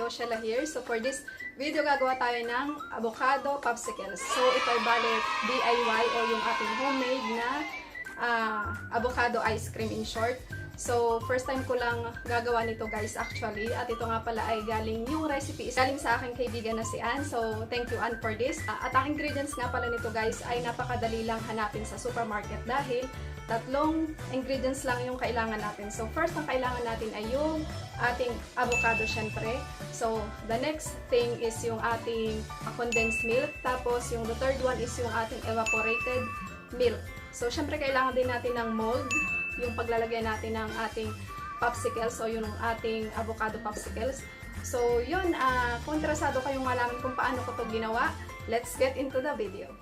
Sheila here. So for this video, gagawa tayo ng avocado popsicles. So ito ay bale DIY o yung ating homemade na avocado ice cream in short. So first time ko lang gagawa nito guys actually. At ito nga pala ay yung recipe is galing sa aking kaibigan na si Ann. So thank you Ann for this. At ang ingredients nga pala nito guys ay napakadali lang hanapin sa supermarket dahil tatlong ingredients lang yung kailangan natin. So first ang kailangan natin ay yung ating avocado syempre. So the next thing is yung ating condensed milk. Tapos yung the third one is yung ating evaporated milk. So syempre kailangan din natin ng mold, yung paglalagay natin ng ating popsicles o yung ating avocado popsicles. So yun, kung interesado kayong malaman kung paano ko ito ginawa, let's get into the video.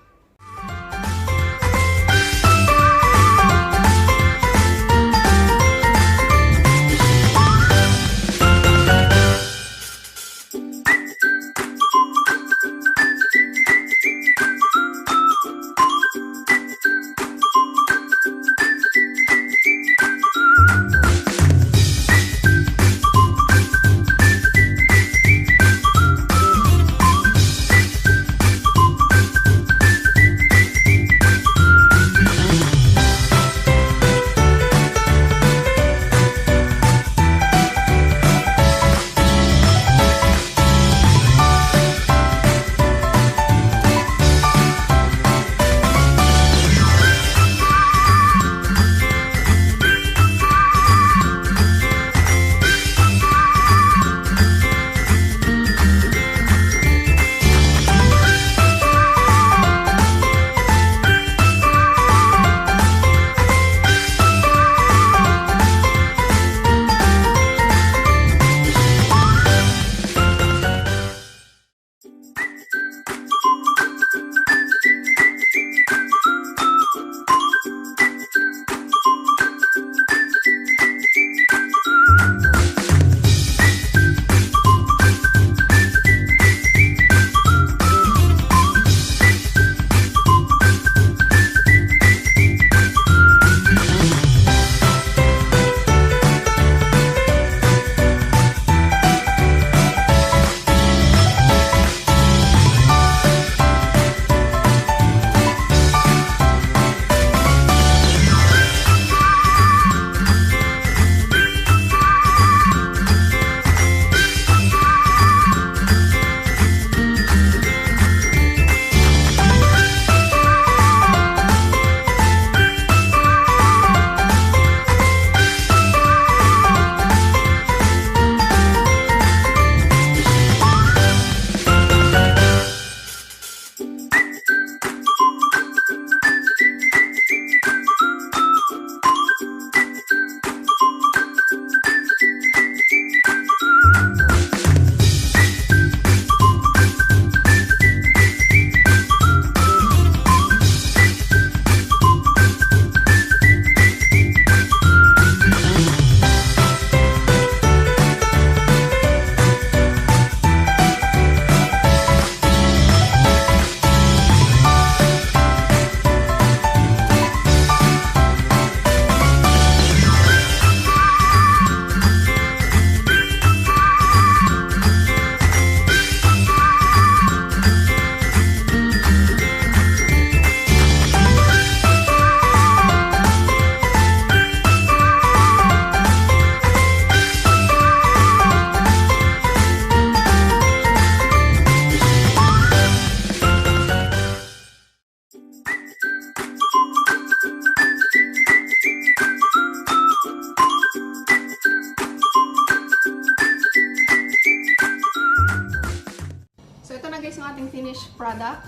Finished product.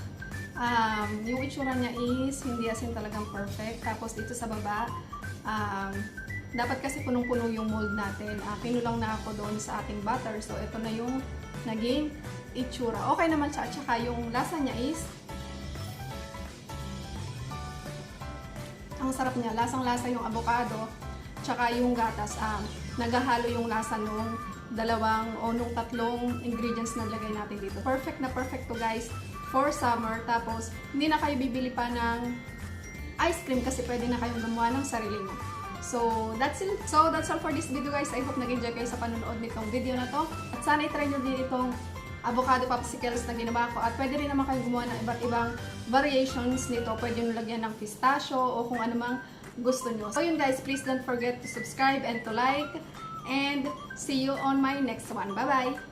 Yung itsura niya is hindi asin talagang perfect. Tapos dito sa baba, dapat kasi punong-puno yung mold natin. Kinulang na ako doon sa ating butter. So ito na yung naging itsura. Okay naman siya. At saka yung lasa niya is ang sarap niya. Lasang-lasa yung avocado. Tsaka yung gatas. Naghahalo yung lasa nung dalawang o nung tatlong ingredients na lagay natin dito. Perfect na perfect to guys for summer. Tapos hindi na kayo bibili pa ng ice cream kasi pwede na kayong gumawa ng sarili mo. So that's it. So that's all for this video guys. I hope nag-enjoy kayo sa panonood nitong video na to. At sana itry nyo din itong avocado popsicles na ginawa ko. At pwede rin naman kayo gumawa ng iba't ibang variations nito. Pwede nyo lagyan ng pistachio o kung anumang gusto nyo. So yun guys, please don't forget to subscribe and to like. And see you on my next one. Bye-bye!